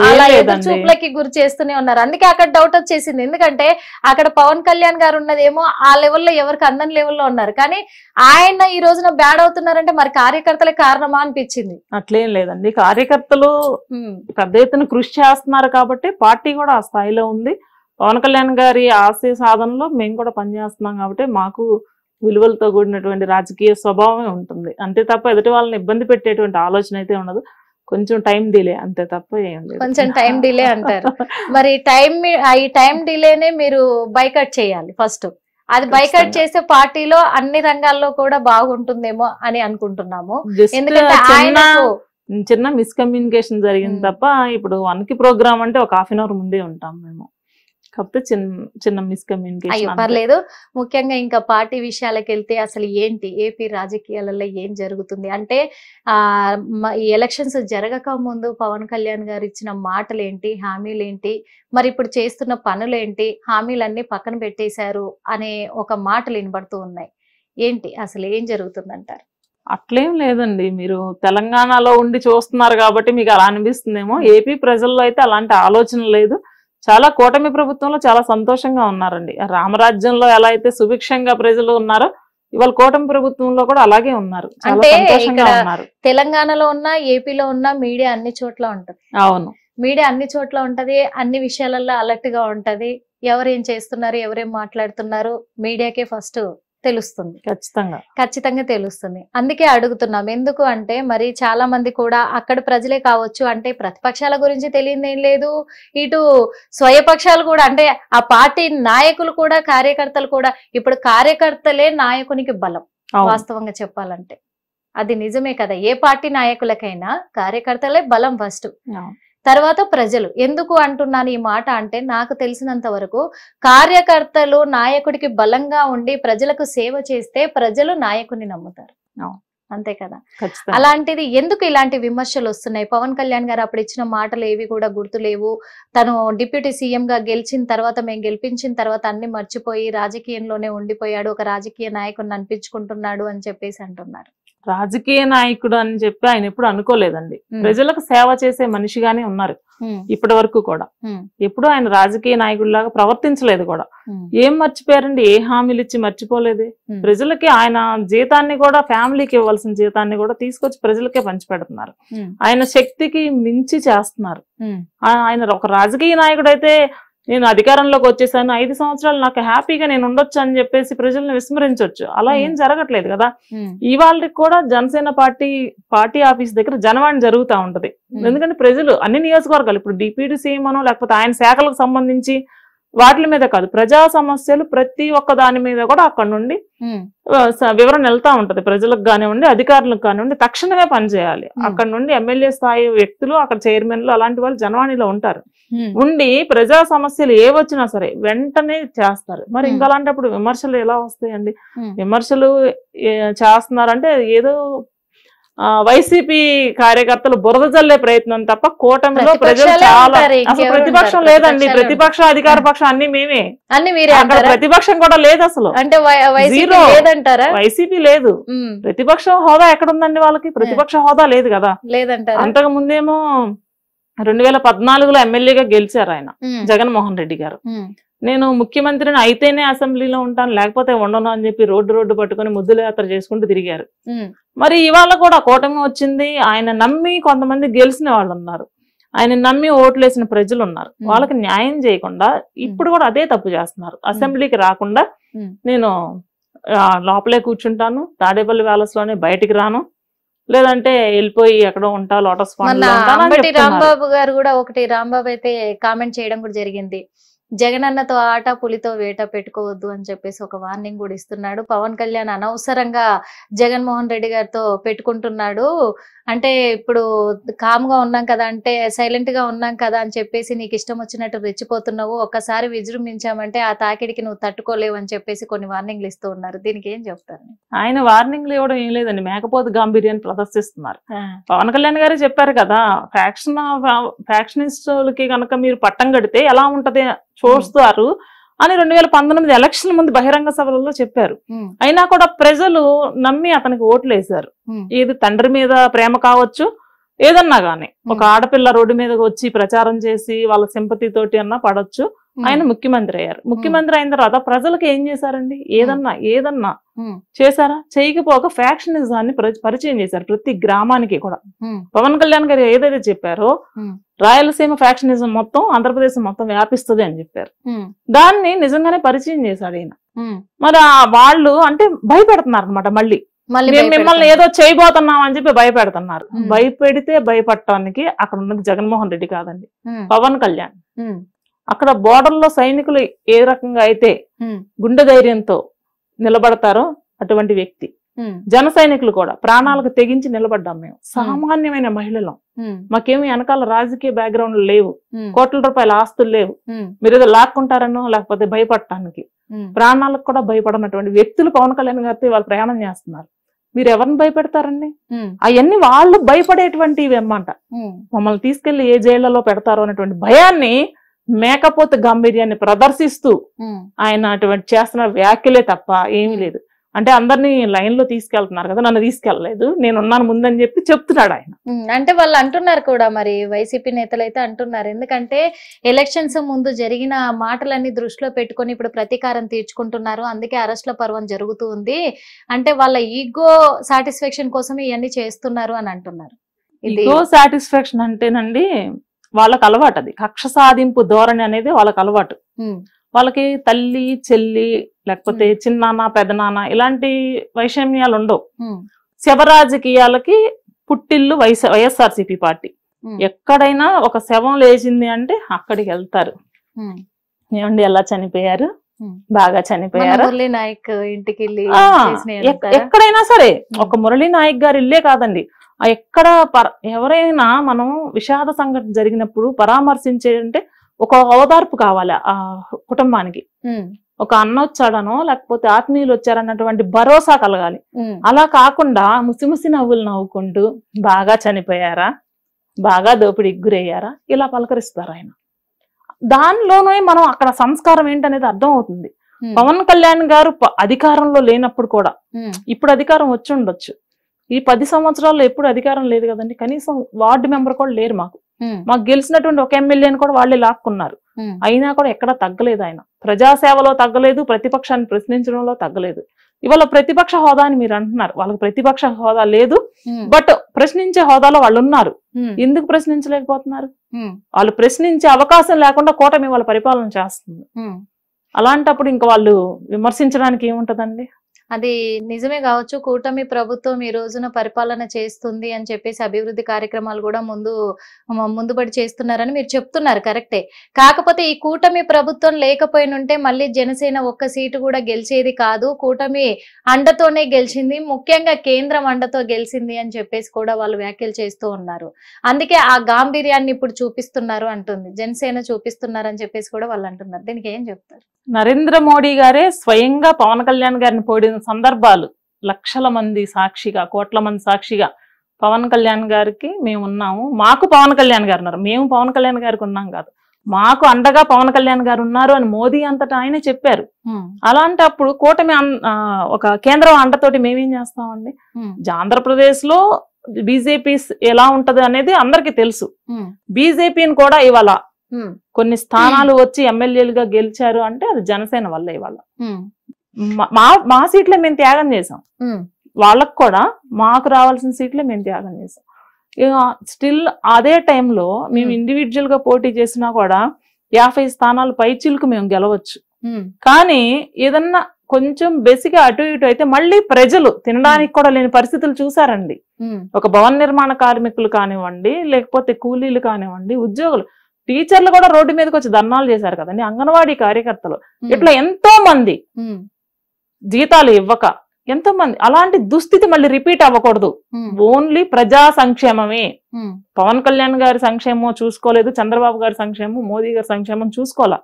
అలా ఎదురు చూపులకి గురి చేస్తూనే ఉన్నారు. అందుకే అక్కడ డౌట్ వచ్చేసింది. ఎందుకంటే అక్కడ పవన్ కళ్యాణ్ గారు ఉన్నదేమో ఆ లెవెల్లో ఎవరికి అందని లెవెల్లో ఉన్నారు, కానీ ఆయన ఈ రోజున బ్యాడ్ అవుతున్నారంటే మరి కార్యకర్తలే కారణమా అనిపించింది. అట్లేం లేదండి, కార్యకర్తలు పెద్ద ఎత్తున కృషి చేస్తున్నారు కాబట్టి పార్టీ కూడా ఆ స్థాయిలో ఉంది. పవన్ కళ్యాణ్ గారి ఆశయ సాధనలో మేము కూడా పనిచేస్తున్నాం కాబట్టి మాకు విలువలతో కూడినటువంటి రాజకీయ స్వభావమే ఉంటుంది. అంతే తప్ప ఎదుటి వాళ్ళని ఇబ్బంది పెట్టేటువంటి ఆలోచన అయితే ఉండదు. కొంచెం టైం డిలే అంతే తప్ప ఏం లేదు. కొంచెం టైం డిలే అంటారు. మరి ఈ టైం డిలేనే మీరు బైకట్ చేయాలి ఫస్ట్. అది బైకట్ చేసే పార్టీలో అన్ని రంగాల్లో కూడా బాగుంటుందేమో అని అనుకుంటున్నాము. ఎందుకంటే ఆయనకు చిన్న మిస్కమ్యూనికేషన్ జరిగింది తప్ప ఇప్పుడు 1కి ప్రోగ్రామ్ అంటే ఒక హాఫ్ అన్ అవర్ ముందే ఉంటాం మేము, కాకపోతే చిన్న మిస్కమ్యూనికేషన్. పర్లేదు. ముఖ్యంగా ఇంకా పార్టీ విషయాలకు వెళ్తే అసలు ఏంటి ఏపీ రాజకీయాలలో ఏం జరుగుతుంది అంటే ఈ ఎలక్షన్స్ జరగక ముందు పవన్ కళ్యాణ్ గారు ఇచ్చిన మాటలేంటి, హామీలేంటి, మరి ఇప్పుడు చేస్తున్న పనులేంటి, హామీలన్నీ పక్కన పెట్టేశారు అనే ఒక మాటలు వినబడుతూ ఉన్నాయి. ఏంటి అసలు ఏం జరుగుతుందంటారు? అట్లేం లేదండి, మీరు తెలంగాణలో ఉండి చూస్తున్నారు కాబట్టి మీకు అలా అనిపిస్తుందేమో. ఏపీ ప్రజల్లో అయితే అలాంటి ఆలోచన లేదు. చాలా కూటమి ప్రభుత్వంలో చాలా సంతోషంగా ఉన్నారండి. రామరాజ్యంలో ఎలా అయితే సుభిక్షంగా ప్రజలు ఉన్నారో ఇవాళ కూటమి ప్రభుత్వంలో కూడా అలాగే ఉన్నారు. అంటే తెలంగాణలో ఉన్న ఏపీలో ఉన్న మీడియా అన్ని చోట్ల ఉంటది. అవును, మీడియా అన్ని చోట్ల ఉంటది, అన్ని విషయాలలో అలర్ట్ గా ఉంటది. ఎవరేం చేస్తున్నారు, ఎవరేం మాట్లాడుతున్నారు మీడియాకే ఫస్ట్ తెలుస్తుంది. ఖచ్చితంగా తెలుస్తుంది. అందుకే అడుగుతున్నాం. ఎందుకు అంటే మరి చాలా మంది కూడా అక్కడ ప్రజలే కావచ్చు, అంటే ప్రతిపక్షాల గురించి తెలియదు ఏం లేదు, ఇటు స్వయపక్షాలు కూడా, అంటే ఆ పార్టీ నాయకులు కూడా కార్యకర్తలు కూడా. ఇప్పుడు కార్యకర్తలే నాయకునికి బలం. వాస్తవంగా చెప్పాలంటే అది నిజమే కదా. ఏ పార్టీ నాయకులకైనా కార్యకర్తలే బలం ఫస్ట్, తర్వాత ప్రజలు. ఎందుకు అంటున్నాను ఈ మాట అంటే నాకు తెలిసినంత వరకు కార్యకర్తలు నాయకుడికి బలంగా ఉండి ప్రజలకు సేవ చేస్తే ప్రజలు నాయకుడిని నమ్ముతారు. అంతే కదా. అలాంటిది ఎందుకు ఇలాంటి విమర్శలు వస్తున్నాయి? పవన్ కళ్యాణ్ గారు అప్పుడు ఇచ్చిన మాటలు ఏవి కూడా గుర్తులేవు. తను డిప్యూటీ సీఎం గా గెలిచిన తర్వాత, మేము గెలిపించిన తర్వాత అన్ని మర్చిపోయి రాజకీయంలోనే ఉండిపోయాడు, ఒక రాజకీయ నాయకుడిని అనిపించుకుంటున్నాడు అని చెప్పేసి అంటున్నారు. రాజకీయ నాయకుడు అని చెప్పి ఆయన ఎప్పుడు అనుకోలేదండి. ప్రజలకు సేవ చేసే మనిషిగానే ఉన్నారు ఇప్పటి వరకు కూడా. ఎప్పుడు ఆయన రాజకీయ నాయకుడిలాగా ప్రవర్తించలేదు కూడా. ఏం మర్చిపోయారండి? ఏ హామీలు ఇచ్చి మర్చిపోలేదు. ప్రజలకి ఆయన జీతాన్ని కూడా, ఫ్యామిలీకి ఇవ్వాల్సిన జీతాన్ని కూడా తీసుకొచ్చి ప్రజలకే పంచిపెడుతున్నారు. ఆయన శక్తికి మించి చేస్తున్నారు. ఆయన ఒక రాజకీయ నాయకుడు అయితే నేను అధికారంలోకి వచ్చేసాను, 5 సంవత్సరాలు నాకు హ్యాపీగా నేను ఉండొచ్చు అని చెప్పేసి ప్రజల్ని విస్మరించవచ్చు. అలా ఏం జరగట్లేదు కదా. ఇవాళకి కూడా జనసేన పార్టీ ఆఫీస్ దగ్గర జనవాణి జరుగుతూ ఉంటది. ఎందుకంటే ప్రజలు అన్ని నియోజకవర్గాలు, ఇప్పుడు డిప్యూటీ సీఎం అనో లేకపోతే ఆయన శాఖలకు సంబంధించి వాటి మీద కాదు, ప్రజా సమస్యలు ప్రతి ఒక్క దాని మీద కూడా అక్కడ నుండి వివరణ వెళ్తా ఉంటది. ప్రజలకు కానివ్వండి, అధికారులకు కానివ్వండి, తక్షణమే పనిచేయాలి. అక్కడ నుండి ఎమ్మెల్యే స్థాయి వ్యక్తులు, అక్కడ చైర్మన్లు అలాంటి వాళ్ళు జనవాణిలో ఉంటారు. ఉండి ప్రజా సమస్యలు ఏ వచ్చినా సరే వెంటనే చేస్తారు. మరి ఇంకా అలాంటప్పుడు విమర్శలు ఎలా వస్తాయండి? విమర్శలు చేస్తున్నారంటే ఏదో వైసీపీ కార్యకర్తలు బురద జల్లే ప్రయత్నం తప్ప కూటమిలో ప్రజలు చాలా, అసలు ప్రతిపక్షం లేదండి. ప్రతిపక్ష అధికార పక్షం అన్ని మేమే, అక్కడ ప్రతిపక్షం కూడా లేదు అసలు. జీరో, వైసీపీ లేదు. ప్రతిపక్ష హోదా ఎక్కడుందండి వాళ్ళకి? ప్రతిపక్ష హోదా లేదు కదా. అంతకు ముందేమో 2014లో ఎమ్మెల్యేగా గెలిచారు ఆయన, జగన్మోహన్ రెడ్డి గారు. నేను ముఖ్యమంత్రిని అయితేనే అసెంబ్లీలో ఉంటాను, లేకపోతే ఉండను అని చెప్పి రోడ్డు పట్టుకుని ముద్దుల యాత్ర చేసుకుంటూ తిరిగారు. మరి ఇవాళ కూడా కూటమి వచ్చింది. ఆయన నమ్మి కొంతమంది గెలిచిన వాళ్ళు ఉన్నారు, ఆయన నమ్మి ఓట్లేసిన ప్రజలు ఉన్నారు. వాళ్ళకి న్యాయం చేయకుండా ఇప్పుడు కూడా అదే తప్పు చేస్తున్నారు. అసెంబ్లీకి రాకుండా నేను లోపలే కూర్చుంటాను, తాడేపల్లి ప్యాలెస్ లోనే బయటికి రాను, లేదంటే వెళ్ళిపోయి ఎక్కడో ఉంటా, లోటస్ పాండ్. రాంబాబు గారు కూడా రాంబాబు అయితే కామెంట్ చేయడం కూడా జరిగింది, జగనన్నతో ఆట పులితో వేట పెట్టుకోవద్దు అని చెప్పేసి ఒక వార్నింగ్ కూడా ఇస్తున్నాడు. పవన్ కళ్యాణ్ అనవసరంగా జగన్మోహన్ రెడ్డి గారితో పెట్టుకుంటున్నాడు, అంటే ఇప్పుడు కామ్ గా ఉన్నాం కదా, అంటే సైలెంట్ గా ఉన్నాం కదా అని చెప్పేసి నీకు ఇష్టం వచ్చినట్టు రెచ్చిపోతున్నావు, ఒక్కసారి విజృంభించామంటే ఆ తాకిడికి నువ్వు తట్టుకోలేవు అని చెప్పేసి కొన్ని వార్నింగ్లు ఇస్తూ ఉన్నారు. దీనికి ఏం చెప్తారు? ఆయన వార్నింగ్లు ఇవ్వడం ఏం లేదండి, మేకపోతు గాంభీర్యాన్ని ప్రదర్శిస్తున్నారు. పవన్ కళ్యాణ్ గారే చెప్పారు కదా, ఫ్యాక్షనిస్టులకి కనుక మీరు పట్టం కడితే ఎలా ఉంటది చూస్తారు అని 2019 ఎలక్షన్ ముందు బహిరంగ సభలలో చెప్పారు. అయినా కూడా ప్రజలు నమ్మి అతనికి ఓట్లు వేశారు. ఇది తండ్రి మీద ప్రేమ కావచ్చు, ఏదన్నా గానీ ఒక ఆడపిల్ల రోడ్డు మీదకి వచ్చి ప్రచారం చేసి వాళ్ళ సింపతి తోటి అన్నా పడొచ్చు. ఆయన ముఖ్యమంత్రి అయ్యారు. ముఖ్యమంత్రి అయిన తర్వాత ప్రజలకు ఏం చేశారండి? ఏదన్నా చేశారా? చేయకపోక ఫ్యాక్షనిజాన్ని పరిచయం చేశారు ప్రతి గ్రామానికి కూడా. పవన్ కళ్యాణ్ గారు ఏదైతే చెప్పారో రాయలసీమ ఫ్యాక్షనిజం మొత్తం ఆంధ్రప్రదేశ్ మొత్తం వ్యాపిస్తుంది అని చెప్పారు. దాన్ని నిజంగానే పరిచయం చేశాడు ఈయన. మరి వాళ్ళు అంటే భయపెడుతున్నారు అనమాట. మళ్ళీ మిమ్మల్ని ఏదో చేయబోతున్నాం అని చెప్పి భయపెడుతున్నారు. భయపెడితే భయపడటానికి అక్కడ ఉన్నది జగన్మోహన్ రెడ్డి కాదండి, పవన్ కళ్యాణ్. అక్కడ బోర్డర్ లో సైనికులు ఏ రకంగా అయితే గుండె ధైర్యంతో నిలబడతారో అటువంటి వ్యక్తి. జన సైనికులు కూడా ప్రాణాలకు తెగించి నిలబడ్డాం మేము. సామాన్యమైన మహిళలం. మాకేమి వెనకాల రాజకీయ బ్యాక్గ్రౌండ్ లేవు, కోట్ల రూపాయల ఆస్తులు లేవు. మీరు ఏదో లాక్కుంటారనో లేకపోతే భయపడటానికి. ప్రాణాలకు కూడా భయపడనటువంటి వ్యక్తులు పవన్ కళ్యాణ్ గారితో వాళ్ళు ప్రయాణం చేస్తున్నారు. మీరు ఎవరిని భయపెడతారండి? అవన్నీ వాళ్ళు భయపడేటువంటివి అన్నమాట. మమ్మల్ని తీసుకెళ్లి ఏ జైళ్లలో పెడతారో అనేటువంటి భయాన్ని, మేకపోతే గాంభీర్యాన్ని ప్రదర్శిస్తూ ఆయన అటువంటి చేస్తున్న వ్యాఖ్యలే తప్ప ఏమీ లేదు. అంటే అందరినీ లైన్ లో తీసుకెళ్తున్నారు కదా, నన్ను తీసుకెళ్లలేదు, నేనున్నాను ముందని చెప్పి చెప్తున్నాడు ఆయన. అంటే వాళ్ళు అంటున్నారు కూడా, మరి వైసీపీ నేతలు అయితే అంటున్నారు. ఎందుకంటే ఎలక్షన్స్ ముందు జరిగిన మాటలన్నీ దృష్టిలో పెట్టుకొని ఇప్పుడు ప్రతీకారం తీర్చుకుంటున్నారు, అందుకే అరెస్ట్ల పర్వం జరుగుతూ ఉంది. అంటే వాళ్ళ ఈగో సాటిస్ఫాక్షన్ కోసం ఇవన్నీ చేస్తున్నారు అని అంటున్నారు. ఈగో సాటిస్ఫాక్షన్ అంటేనండి వాళ్ళకి అలవాటు. అది కక్ష సాధింపు ధోరణి అనేది వాళ్ళకి అలవాటు. వాళ్ళకి తల్లి చెల్లి లేకపోతే చిన్నాన్న పెదనాన్న ఇలాంటి వైషమ్యాలు ఉండవు. శవ రాజకీయాలకి పుట్టిల్లు వైఎస్ఆర్సీపీ పార్టీ. ఎక్కడైనా ఒక శవం లేచింది అంటే అక్కడికి వెళ్తారు. ఏమండి ఎలా చనిపోయారు, బాగా చనిపోయారు, నాయక్ ఇంటికి ఎక్కడైనా సరే. ఒక మురళీ నాయక్ గారి ఇల్లే కాదండి, ఎక్కడ ఎవరైనా మనం విషాద సంఘటన జరిగినప్పుడు పరామర్శించే అంటే ఒక ఓదార్పు కావాలి ఆ కుటుంబానికి. ఒక అన్న వచ్చాడనో లేకపోతే ఆత్మీయులు వచ్చారన్నటువంటి భరోసా కలగాలి. అలా కాకుండా ముసిముసి నవ్వులు నవ్వుకుంటూ బాగా చనిపోయారా, బాగా దోపిడీకి గురయ్యారా ఇలా పలకరిస్తారు ఆయన. దానిలోనే మనం అక్కడ సంస్కారం ఏంటనేది అర్థం అవుతుంది. పవన్ కళ్యాణ్ గారు అధికారంలో లేనప్పుడు కూడా, ఇప్పుడు అధికారం వచ్చి ఉండొచ్చు, ఈ 10 సంవత్సరాల్లో ఎప్పుడు అధికారం లేదు కదండి. కనీసం వార్డు మెంబర్ కూడా లేరు మాకు. మాకు గెలిచినటువంటి ఒక ఎమ్మెల్యేని కూడా వాళ్ళే లాక్కున్నారు. అయినా కూడా ఎక్కడా తగ్గలేదు ఆయన. ప్రజాసేవలో తగ్గలేదు, ప్రతిపక్షాన్ని ప్రశ్నించడంలో తగ్గలేదు. ఇవాళ ప్రతిపక్ష హోదా అని మీరు అంటున్నారు, వాళ్ళకి ప్రతిపక్ష హోదా లేదు, బట్ ప్రశ్నించే హోదాలో వాళ్ళు ఉన్నారు. ఎందుకు ప్రశ్నించలేకపోతున్నారు? వాళ్ళు ప్రశ్నించే అవకాశం లేకుండా కూటమి వాళ్ళ పరిపాలన చేస్తుంది. అలాంటప్పుడు ఇంకా వాళ్ళు విమర్శించడానికి ఏముంటదండి? అది నిజమే కావచ్చు. కూటమి ప్రభుత్వం ఈ రోజున పరిపాలన చేస్తుంది అని చెప్పేసి అభివృద్ధి కార్యక్రమాలు కూడా ముందుబడి చేస్తున్నారని మీరు చెప్తున్నారు, కరెక్టే. కాకపోతే ఈ కూటమి ప్రభుత్వం లేకపోయినుంటే మళ్ళీ జనసేన ఒక్క సీటు కూడా గెలిచేది కాదు, కూటమి అండతోనే గెలిచింది, ముఖ్యంగా కేంద్రం అండతో గెలిచింది అని చెప్పేసి కూడా వాళ్ళు వ్యాఖ్యలు చేస్తూ ఉన్నారు. అందుకే ఆ గాంభీర్యాన్ని ఇప్పుడు చూపిస్తున్నారు అంటుంది జనసేన, చూపిస్తున్నారని చెప్పేసి కూడా వాళ్ళు అంటున్నారు. దీనికి ఏం చెప్తారు? నరేంద్ర మోడీ గారే స్వయంగా పవన్ కళ్యాణ్ గారిని పోడిన సందర్భాలు లక్షల మంది సాక్షిగా, కోట్ల మంది సాక్షిగా పవన్ కళ్యాణ్ గారికి మేము ఉన్నాము, మాకు పవన్ కళ్యాణ్ గారు ఉన్నారు, మేము పవన్ కళ్యాణ్ గారికి ఉన్నాం కాదు, మాకు అండగా పవన్ కళ్యాణ్ గారు ఉన్నారు అని మోదీ అంతటా ఆయనే చెప్పారు. అలాంటప్పుడు కూటమి ఒక కేంద్రం అండతోటి మేమేం చేస్తామండి? ఆంధ్రప్రదేశ్ లో బీజేపీ ఎలా ఉంటది అనేది అందరికి తెలుసు. బీజేపీని కూడా ఇవాళ కొన్ని స్థానాలు వచ్చి ఎమ్మెల్యేలుగా గెలిచారు అంటే అది జనసేన వల్ల. ఇవాళ మా సీట్లే మేము త్యాగం చేసాం, వాళ్ళకు కూడా మాకు రావాల్సిన సీట్లే మేము త్యాగం చేసాం. స్టిల్ అదే టైంలో మేము ఇండివిజువల్ గా పోటీ చేసినా కూడా 50 స్థానాలు పైచిలకు మేము గెలవచ్చు. కానీ ఏదన్నా కొంచెం బేసిక్ అటు ఇటు అయితే మళ్ళీ ప్రజలు తినడానికి కూడా లేని పరిస్థితులు చూసారండి. ఒక భవన నిర్మాణ కార్మికులు కానివ్వండి, లేకపోతే కూలీలు కానివ్వండి, ఉద్యోగులు, టీచర్లు కూడా రోడ్డు మీదకి వచ్చి ధర్నాలు చేశారు కదండి, అంగన్వాడీ కార్యకర్తలు, ఇట్లా ఎంతో మంది జీతాలు ఇవ్వక ఎంతో మంది. అలాంటి దుస్థితి మళ్ళీ రిపీట్ అవ్వకూడదు. ఓన్లీ ప్రజా సంక్షేమమే. పవన్ కళ్యాణ్ గారి సంక్షేమం చూసుకోలేదు, చంద్రబాబు గారి సంక్షేమం, మోదీ గారి సంక్షేమం చూసుకోవాలా.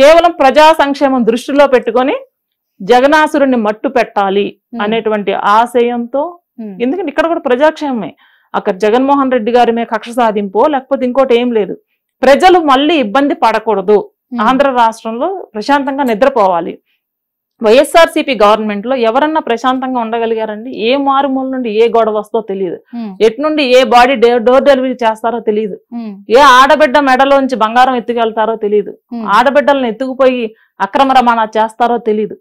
కేవలం ప్రజా సంక్షేమం దృష్టిలో పెట్టుకొని జగనాసురుణ్ణి మట్టు పెట్టాలి అనేటువంటి ఆశయంతో, ఎందుకంటే ఇక్కడ కూడా ప్రజాక్షేమమే. అక్కడ జగన్మోహన్ రెడ్డి గారి మీద కక్ష సాధింపో లేకపోతే ఇంకోటి ఏం లేదు. ప్రజలు మళ్ళీ ఇబ్బంది పడకూడదు, ఆంధ్ర రాష్ట్రంలో ప్రశాంతంగా నిద్రపోవాలి. వైఎస్ఆర్సీపీ గవర్నమెంట్ లో ఎవరన్నా ప్రశాంతంగా ఉండగలిగారండి? ఏ మారుమూల నుండి ఏ గొడవ వస్తో తెలియదు, ఎటు నుండి ఏ బాడీ డోర్ డెలివరీ చేస్తారో తెలియదు, ఏ ఆడబిడ్డ మెడలోంచి బంగారం ఎత్తుకెళ్తారో తెలియదు, ఆడబిడ్డలను ఎత్తుకుపోయి అక్రమ రవాణా చేస్తారో తెలియదు.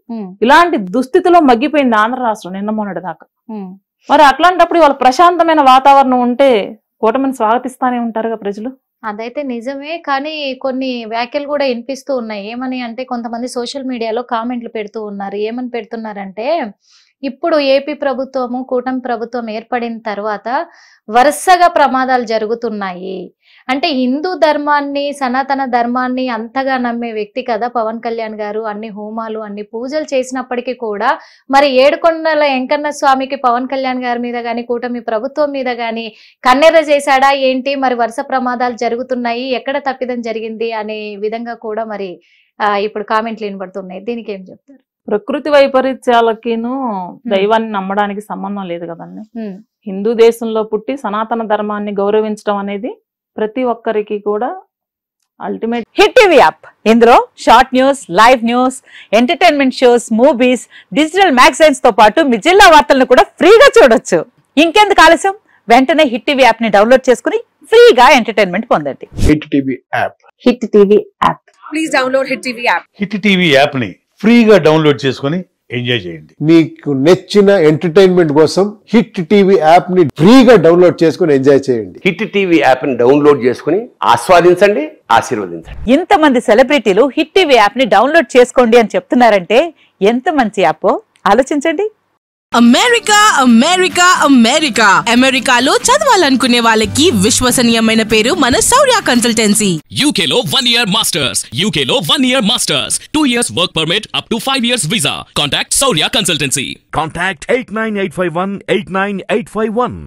ఇలాంటి దుస్థితిలో మగ్గిపోయింది ఆంధ్ర రాష్ట్రం నిన్న మొన్నటి దాకా. మరి అట్లాంటప్పుడు వాళ్ళ ప్రశాంతమైన వాతావరణం ఉంటే కూటమిని స్వాగతిస్తానే ఉంటారుగా ప్రజలు. అదైతే నిజమే, కానీ కొన్ని వ్యాఖ్యలు కూడా వినిపిస్తూ ఉన్నాయి. ఏమని అంటే కొంతమంది సోషల్ మీడియాలో కామెంట్లు పెడుతూ ఉన్నారు. ఏమని పెడుతున్నారంటే, ఇప్పుడు ఏపీ ప్రభుత్వము కూటమి ప్రభుత్వం ఏర్పడిన తర్వాత వరుసగా ప్రమాదాలు జరుగుతున్నాయి. అంటే హిందూ ధర్మాన్ని, సనాతన ధర్మాన్ని అంతగా నమ్మే వ్యక్తి కదా పవన్ కళ్యాణ్ గారు. అన్ని హోమాలు, అన్ని పూజలు చేసినప్పటికీ కూడా మరి ఏడుకొండల వెంకన్న స్వామికి పవన్ కళ్యాణ్ గారి మీద గాని, కూటమి ప్రభుత్వం మీద గాని కన్నెర్ర చేశాడా ఏంటి? మరి వరుస ప్రమాదాలు జరుగుతున్నాయి, ఎక్కడ తప్పిదం జరిగింది అనే విధంగా కూడా మరి ఇప్పుడు కామెంట్లు వినబడుతున్నాయి. దీనికి ఏం చెప్తారు? ప్రకృతి వైపరీత్యాలకిను దైవాన్ని నమ్మడానికి సంబంధం లేదు కదండి. హిందూ దేశంలో పుట్టి సనాతన ధర్మాన్ని గౌరవించడం అనేది ప్రతి ఒక్కరికి కూడా అల్టిమేట్. హిట్ టీవీ యాప్, ఇందులో short news, live news, entertainment shows, movies, digital magazines తో పాటు మీ జిల్లా వార్తలను కూడా ఫ్రీగా చూడొచ్చు. ఇంకెందుకు ఆలస్యం, వెంటనే హిట్ టీవీ యాప్ ని డౌన్లోడ్ చేసుకుని ఫ్రీగా ఎంటర్టైన్మెంట్ పొందండి. Hit TV app. Hit TV app. Please download hit TV app. Hit TV app ని ఫ్రీగా డౌన్లోడ్ చేసుకుని ఎంజాయ్ చేయండి. మీకు నచ్చిన ఎంటర్టైన్మెంట్ కోసం హిట్ టీవీ యాప్ ని ఫ్రీగా డౌన్లోడ్ చేసుకుని ఎంజాయ్ చేయండి. హిట్ టీవీ యాప్ ని డౌన్లోడ్ చేసుకుని ఆస్వాదించండి, ఆశీర్వదించండి. ఇంతమంది సెలబ్రిటీలు హిట్ టీవీ యాప్ ని డౌన్లోడ్ చేసుకోండి అని చెప్తున్నారంటే ఎంత మంచి యాప్ ఆలోచించండి. అమెరికా అమెరికా అమెరికా అమెరికాలో చదవాలనుకునే వాళ్ళకి విశ్వసనీయమైన పేరు మన శౌర్య కన్సల్టెన్సీ. UK లో 1 year masters, UK లో 1 year masters, 2 years work permit up to 5 years visa. Contact Saurya Consultancy. Contact 89851 89851.